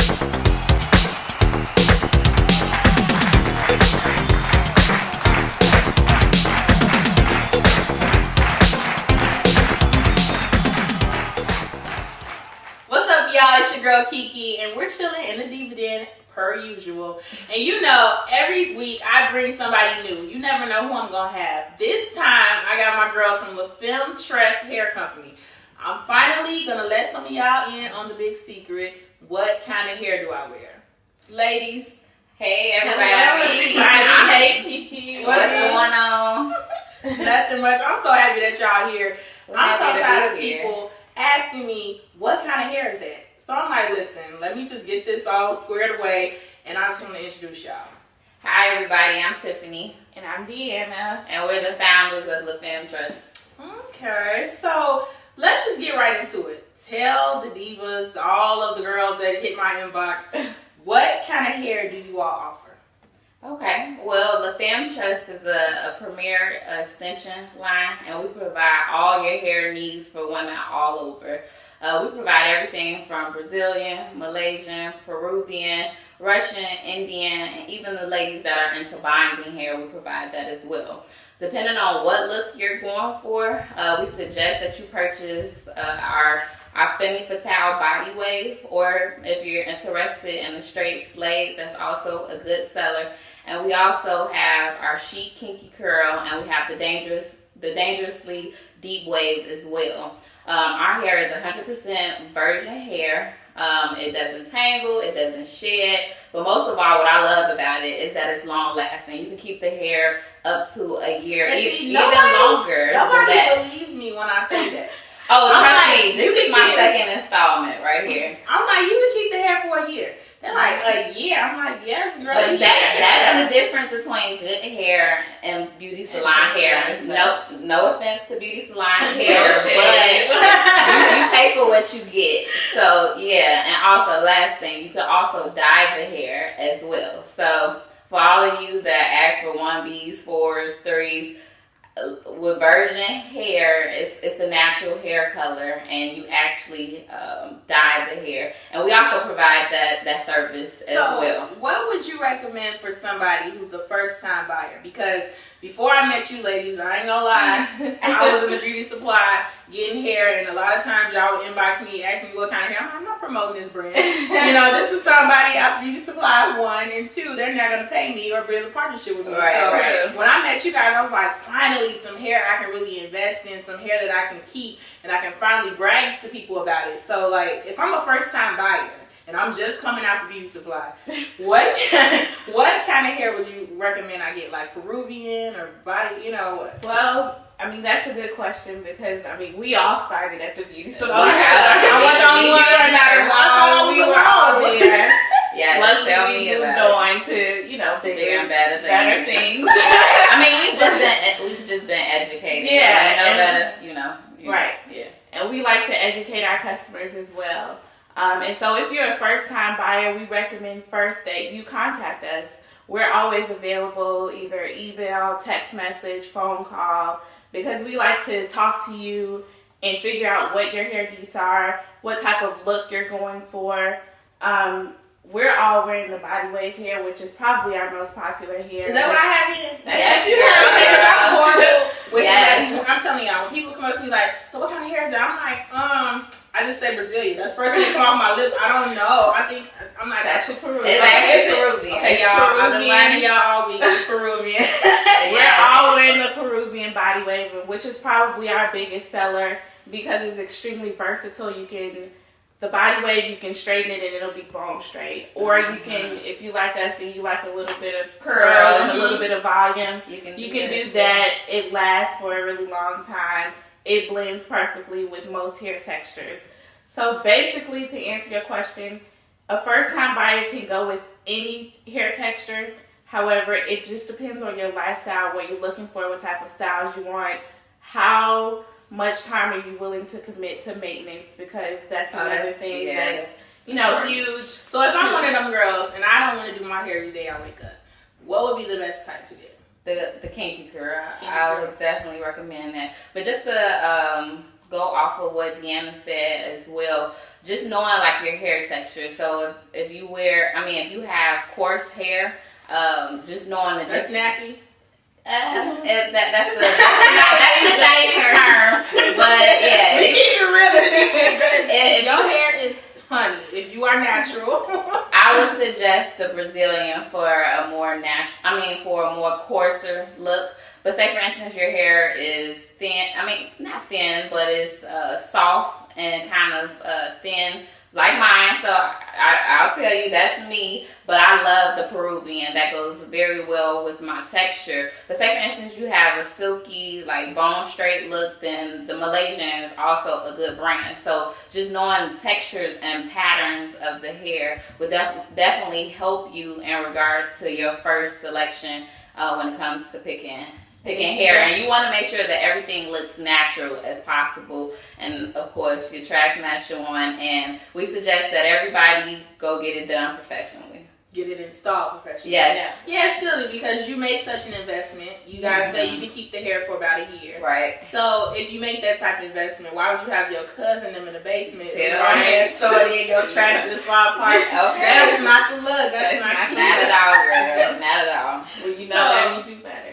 What's up, y'all? It's your girl KeKe, and we're chilling in the Diva Den per usual. And you know, every week I bring somebody new. You never know who I'm gonna have. This time I got my girls from LaFemme Tress Hair Company. I'm finally gonna let some of y'all in on the big secret. What kind of hair do I wear? Ladies. Hey everybody. Hey KeKe. What's going on? Nothing much. I'm so happy that y'all here. I'm so tired of here. people asking me what kind of hair is that. So I'm like, listen, let me just get this all squared away, and I just want to introduce y'all. Hi everybody, I'm Tiffany. And I'm Deanna. And we're the founders of LaFemme Tress. Okay, so let's just get right into it. Tell the divas, all of the girls that hit my inbox, what kind of hair do you all offer? Okay, well, LaFemme Tress is a premier extension line, and we provide all your hair needs for women all over. We provide everything from Brazilian, Malaysian, Peruvian, Russian, Indian, and even the ladies that are into binding hair, we provide that as well. Depending on what look you're going for, we suggest that you purchase our Femme Fatale Body Wave, or if you're interested in the straight slate, that's also a good seller. And we also have our chic kinky curl, and we have the dangerously deep wave as well. Our hair is 100% virgin hair. It doesn't tangle, it doesn't shed, but most of all, what I love about it is that it's long lasting. You can keep the hair up to a year, even longer. Nobody believes me when I say that. Oh, trust me, this is my second installment right here. I'm like, you can keep the hair for a year. They're like a year. I'm like, yes, girl. But that's the difference between good hair and beauty salon hair. No offense to beauty salon hair, but you pay for what you get. So yeah, and also last thing, you can also dye the hair as well. So for all of you that ask for 1Bs, 4s, 3s, with virgin hair, it's a natural hair color, and you actually dye the hair, and we also provide that service as well. What would you recommend for somebody who's a first-time buyer? Because before I met you ladies, I ain't gonna lie, I was in the beauty supply getting hair, and a lot of times y'all would inbox me, ask me what kind of hair. I'm not promoting this brand. You know, this is somebody out the beauty supply, 1, and 2, they're not gonna pay me or build a partnership with me. Right. When I met you guys, I was like, finally some hair I can really invest in, some hair that I can keep, and I can finally brag to people about it. So like, if I'm a first-time buyer and I'm just coming out the beauty supply, what kind of hair would you recommend I get? Like Peruvian or body, you know what? Well, I mean, that's a good question because, I mean, we all started at the beauty supply. I was the only one. We were all there. Yeah, luckily we moved on to, you know, bigger and better things. I mean, we've just been educated. Yeah. I know better, you know. Right. Yeah. And we like to educate our customers as well. And so if you're a first-time buyer, we recommend first that you contact us. We're always available, either email, text message, phone call, because we like to talk to you and figure out what your hair needs are, what type of look you're going for. We're all wearing the body wave hair, which is probably our most popular hair. Is that what I have in? Yes, you have. I'm horrible with yes. I'm telling y'all, when people come up to me like, so what kind of hair is that? I'm like, I just say Brazilian. That's the first thing that come off my lips. I don't know. I think, I'm like, It's actually Peruvian. It's Peruvian. Okay, y'all, I've been lying to y'all all week. It's Peruvian. We're all wearing the Peruvian body wave, which is probably our biggest seller because it's extremely versatile. The body wave, you can straighten it and it'll be bone straight. Or you can, if you like us and you like a little bit of curl and a little bit of volume, you can do that. It lasts for a really long time. It blends perfectly with most hair textures. So basically, to answer your question, a first-time buyer can go with any hair texture. However, it just depends on your lifestyle, what you're looking for, what type of styles you want, how much time are you willing to commit to maintenance, because that's another thing that's, you know, huge. So if I'm one of them girls and I don't want to do my hair every day I wake up, what would be the best type to get? The kinky curl. I would definitely recommend that. But just to go off of what Deanna said as well. Just knowing like your hair texture. So if you have coarse hair, just knowing that that's snappy. That's the nice term, but yeah. We keep it real. If your hair is honey, if you are natural, I would suggest the Brazilian for a more for a more coarser look. But say for instance your hair is thin. I mean not thin, but it's soft and kind of thin. Like mine, so I'll tell you that's me, but I love the Peruvian. That goes very well with my texture. But say for instance you have a silky, like bone straight look, then the Malaysian is also a good brand. So just knowing textures and patterns of the hair would definitely help you in regards to your first selection when it comes to picking hair. And you want to make sure that everything looks natural as possible, and of course your tracks match on, and we suggest that everybody go get it done professionally. Get it installed professionally. Yes. Yeah, it's silly because you make such an investment. You guys say you can keep the hair for about a year. Right. So if you make that type of investment, why would you have your cousin them in the basement so in your tracks this fall apart? Okay. That's not the look. That's not cute. Not at all, girl. Not at all. Well, you know that you do better.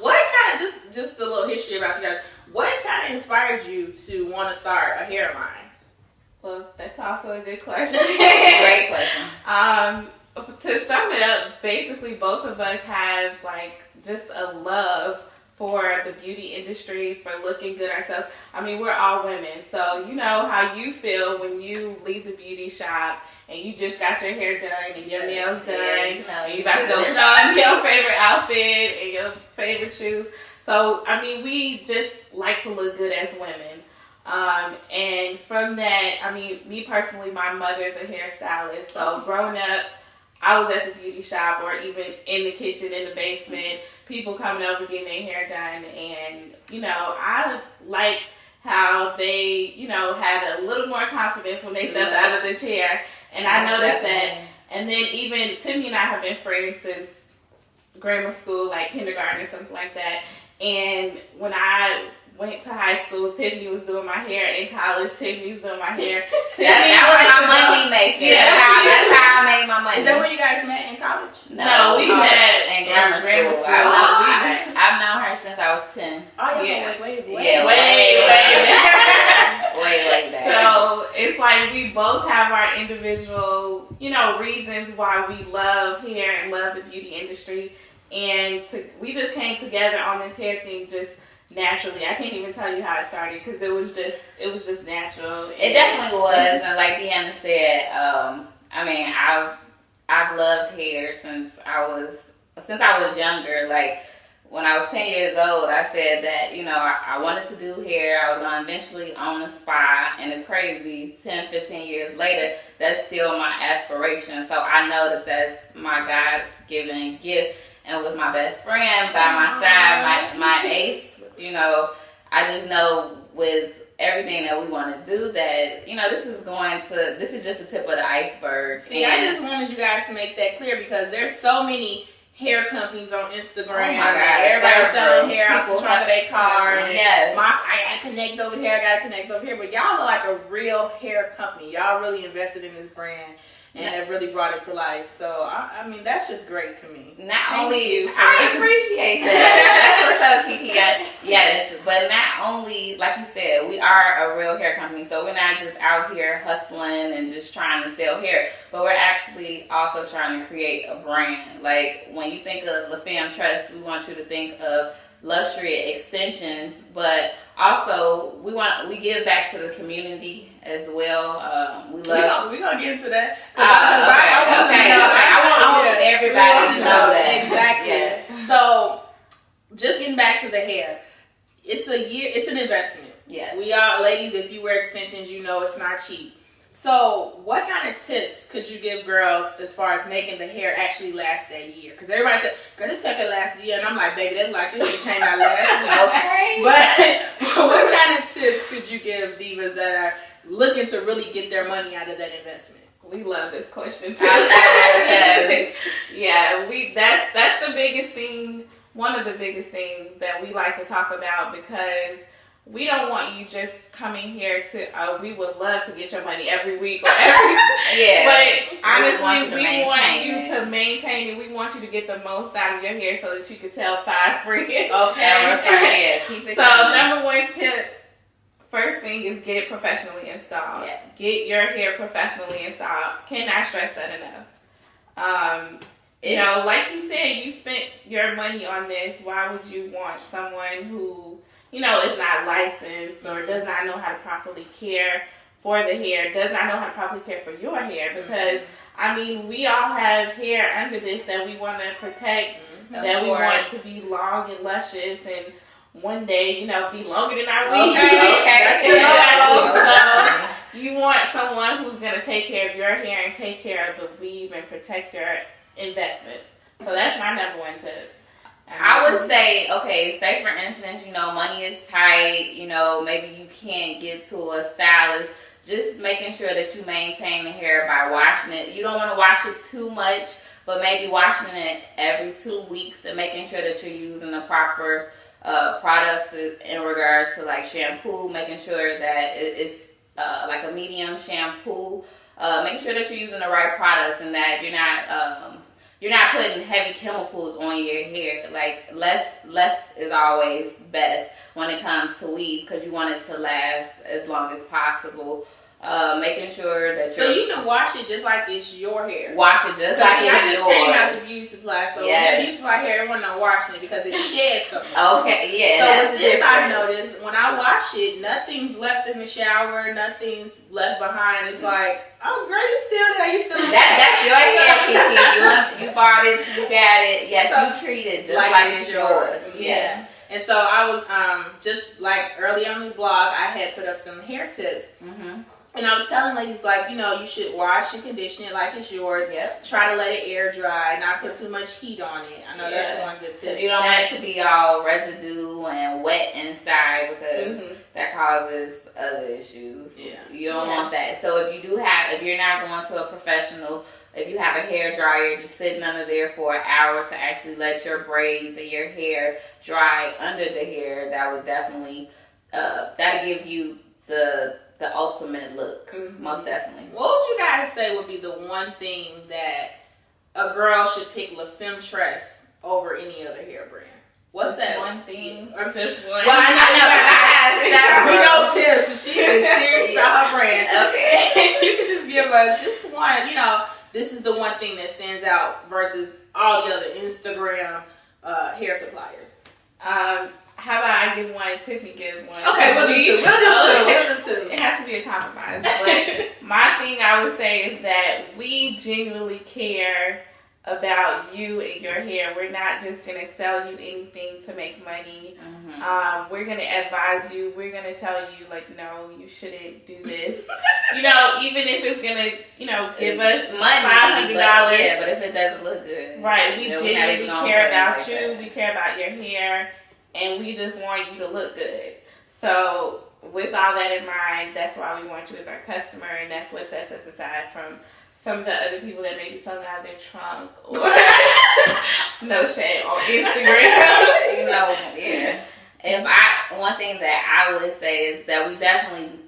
What kind of just a little history about you guys? What kind of inspired you to want to start a hairline? Well, that's also a good question. Great question. To sum it up, basically both of us have like just a love for the beauty industry, for looking good ourselves. I mean, we're all women, so you know how you feel when you leave the beauty shop and you just got your hair done and your nails done, and you about to go put on your favorite outfit and your favorite shoes. So, I mean, we just like to look good as women. And from that, I mean, me personally, my mother's a hairstylist, so growing up, I was at the beauty shop or even in the kitchen, in the basement, people coming over getting their hair done. And, you know, I like how they, you know, had a little more confidence when they stepped out of the chair. And I noticed that. And then even Timmy and I have been friends since grammar school, like kindergarten or something like that. And when I went to high school, Tiffany was doing my hair. In college, Tiffany was doing my hair. That was my money maker. Yeah, that's how I made my money. Is that where you guys met in college? No, we met in grammar school. I've known her since I was 10. Oh, yeah. Way back. So it's like we both have our individual, you know, reasons why we love hair and love the beauty industry. And we just came together on this hair thing just naturally. I can't even tell you how it started because it was just natural. It definitely was, and like Deanna said, I mean, I've loved hair since I was younger. Like when I was 10 years old, I said that, you know, I wanted to do hair. I was going to eventually own a spa, and it's crazy. 10, 15 years later, that's still my aspiration. So I know that that's my God's given gift. And with my best friend by my side, my ace, you know, I just know with everything that we want to do that, you know, this is just the tip of the iceberg. See, I just wanted you guys to make that clear because there's so many hair companies on Instagram. Oh my God, everybody's selling hair out the trunk of their car. Yes. I gotta connect over here, But y'all are like a real hair company. Y'all really invested in this brand and have really brought it to life. So, I mean, that's just great to me. I appreciate that. That's what's up, KeKe. Yes, but not only, like you said, we are a real hair company. So we're not just out here hustling and just trying to sell hair, but we're actually also trying to create a brand. Like when you think of LaFemme Tress, we want you to think of luxury extensions, but also we give back to the community as well. We're gonna get into that. I want everybody to know that. Exactly. Yes. So just getting back to the hair, it's an investment. Yes. We are ladies, if you wear extensions, you know it's not cheap. So what kind of tips could you give girls as far as making the hair actually last that year? Because everybody said, girl, this hair could last a year. And I'm like, baby, that's like this shit came out last week. Okay. But what kind of tips could you give divas that are looking to really get their money out of that investment? We love this question too. Yeah, that's the biggest thing. One of the biggest things that we like to talk about because we don't want you just coming here to, we would love to get your money every week or every Yeah. But honestly, we want you it. to maintain it. We want you to get the most out of your hair so that you can tell 5 friends. Okay. Yeah, keep it So coming. number 1 tip, first thing is get it professionally installed. Yes. Get your hair professionally installed. Cannot stress that enough. You know, like you said, you spent your money on this. Why would you want someone who, you know, is not licensed or does not know how to properly care for the hair, does not know how to properly care for your hair? Because, I mean, we all have hair under this that we want to protect, that we want to be long and luscious and one day, you know, be longer than our week. Okay. So you want someone who's going to take care of your hair and take care of the weave and protect your investment. So that's my number 1 tip. I would say, okay, say for instance, you know, money is tight, you know, maybe you can't get to a stylist. Just making sure that you maintain the hair by washing it. You don't want to wash it too much, but maybe washing it every 2 weeks and making sure that you're using the proper products in regards to like shampoo, making sure that it's like a medium shampoo, making sure that you're using the right products and that you're not putting heavy chemicals on your hair. Like less is always best when it comes to weave because you want it to last as long as possible. Making sure that so you can wash it just like it's your hair. Wash it just like it's yours. I just came out the beauty supply, so yes. beauty supply hair, everyone not washing it because it sheds something. Okay, yeah. So with this, I've noticed when I wash it, nothing's left in the shower, nothing's left behind. It's like, oh, girl, you still there? You still that's your hair, KeKe. You bought it, you got it. Yes, so, you treat it just like it's yours. Yeah. Yes. And so I was just like early on the blog, I had put up some hair tips. Mm-hmm. And I was telling ladies, like, you know, you should wash and condition it like it's yours. Yep. Try to let it air dry, not put too much heat on it. I know that's one good tip. You don't want it to be all residue and wet inside because that causes other issues. Yeah. You don't want that. So if you're not going to a professional, if you have a hair dryer just sitting under there for an hour to actually let your braids and your hair dry under the hair, that would definitely, that'll give you the ultimate look, most definitely. What would you guys say would be the one thing that a girl should pick LaFemme Tress over any other hair brand? What's just that one thing? Or just one? Well, I know we know Tiff. She is serious about her brand. Okay. You can just give us just one, you know, this is the one thing that stands out versus all the other Instagram hair suppliers. How about I give one, Tiffany gives one. Okay, we'll do two. We'll do two. It has to be a compromise. But my thing I would say is that we genuinely care about you and your hair. We're not just going to sell you anything to make money. We're going to advise you. We're going to tell you, like, no, you shouldn't do this. You know, even if it's going to, you know, give us money, $500. Yeah, but if it doesn't look good. Right. We genuinely care about you. Like we care about your hair. And we just want you to look good. So with all that in mind, that's why we want you as our customer. And that's what sets us aside from some of the other people that may be selling out of their trunk or no shade on Instagram. You know, yeah. One thing that I would say is that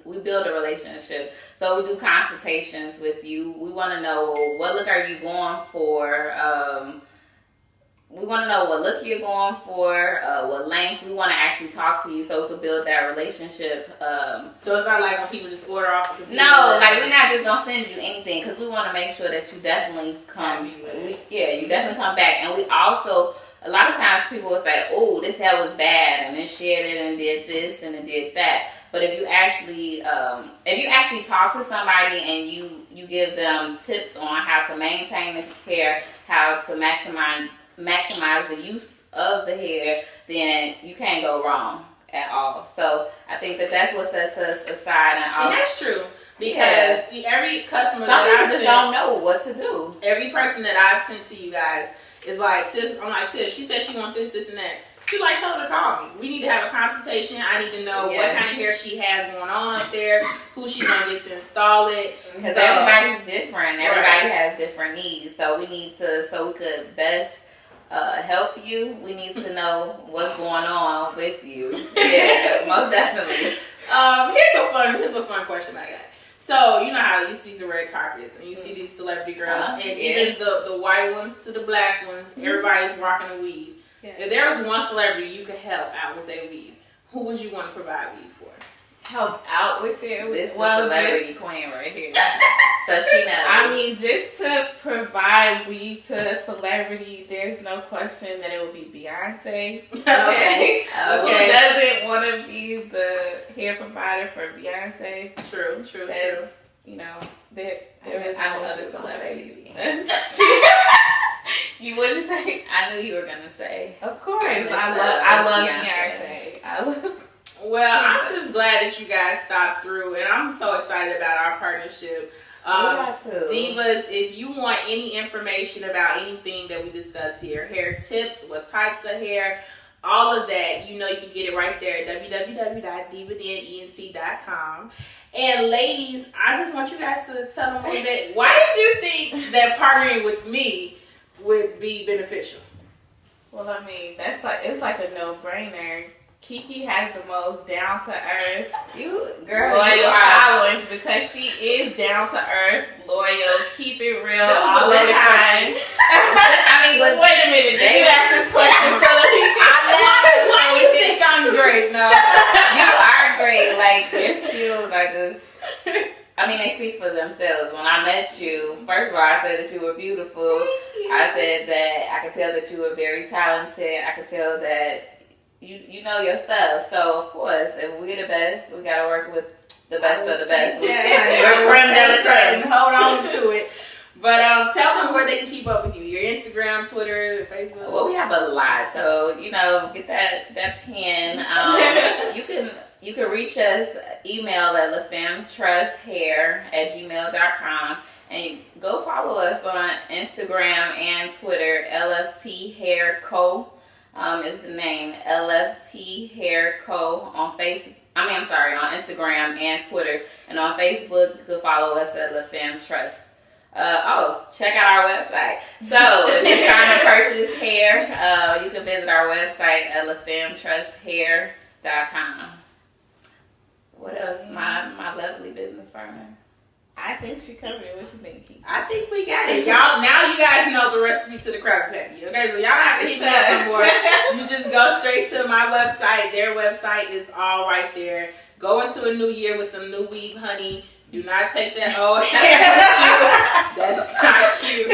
we build a relationship. So we do consultations with you. We want to know, what look are you going for? We want to know what look you're going for, what lengths. We want to actually talk to you so we can build that relationship. So it's not like when people just order off. No, like we're not just going to send you anything because we want to make sure that you definitely come. You definitely come back. And we also, a lot of times people will say, oh, this hair was bad and it shedded and did this and it did that. But if you actually talk to somebody and you give them tips on how to maintain the hair, how to maximize the use of the hair, then you can't go wrong at all. So I think that's what sets us aside. And that's true. Because every customer some people just don't know what to do. Every person that I've sent to you guys is like, Tiff, I'm like, Tiff, she said she wants this, and that. She like told her to call me. We need to have a consultation. I need to know what kind of hair she has going on up there, who she's going to get to install it. Because everybody's different. Everybody has different needs. So we need to, so we could best help you. We need to know what's going on with you. Yeah, most definitely. Here's a fun question I got. So, you know how you see the red carpets and you see these celebrity girls and even the white ones to the black ones, everybody's rocking a weave. Yeah. If there was one celebrity you could help out with their weave, who would you want to provide weave for? Help out with it? This celebrity queen right here. So she knows. I mean, just to provide weave to a celebrity, there's no question that it would be Beyonce. Okay. Who doesn't want to be the hair provider for Beyonce? True. You know, there is no other celebrity. You would you say? I knew you were gonna say. Of course, I love Beyonce. Well, I'm just glad that you guys stopped through, and I'm so excited about our partnership. Divas, if you want any information about anything that we discussed here, hair tips, what types of hair, all of that, you know, you can get it right there at www.divadenent.com. And ladies, I just want you guys to tell them a little bit, why did you think that partnering with me would be beneficial? Well, I mean, it's like a no-brainer. KeKe has the most down-to-earth loyal followers because she is down-to-earth, loyal, keep it real all the time. I mean, but wait a minute. Did you ask this question so that why do you think I'm great? No. You are great. Like, your skills are just... I mean, they speak for themselves. When I met you, first of all, I said that you were beautiful. I said that I could tell that you were very talented. I could tell that you know your stuff. So, of course, if we're the best, we got to work with the best of the best. Hold on to it. But tell them where they can keep up with you. Your Instagram, Twitter, Facebook. Well, we have a lot. So, you know, get that pen. You can reach us, email at LaFemmeTressHair@gmail.com. And go follow us on Instagram and Twitter. LFT Hair Co. Is the name. LFT Hair Co. on on Instagram and Twitter. And on Facebook, you can follow us at LaFemme Tress. Check out our website. So if you're trying to purchase hair, you can visit our website at LaFemmeTressHair.com. What else? My lovely business partner. I think she covered it. What you think, KeKe? I think we got it. Y'all, now you guys know the recipe to the Krabby Patty. Okay, so y'all don't have to hit me up no more. You just go straight to my website. Their website is all right there. Go into a new year with some new weave, honey. Do not take that old hair with you. That is not cute.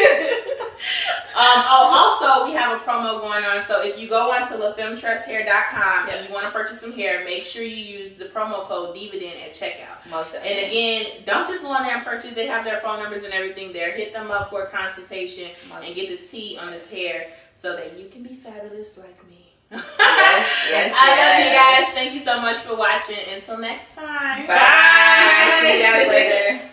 Also, we have a promo going on. So if you go on to LaFemmeTressHair.com and you want to purchase some hair, make sure you use the promo code DIVADEN at checkout. And again, don't just go on there and purchase. They have their phone numbers and everything there. Hit them up for a consultation and get the tea on this hair so that you can be fabulous like me. Yes. I love you guys. Thank you so much for watching. Until next time. Bye. See you guys later.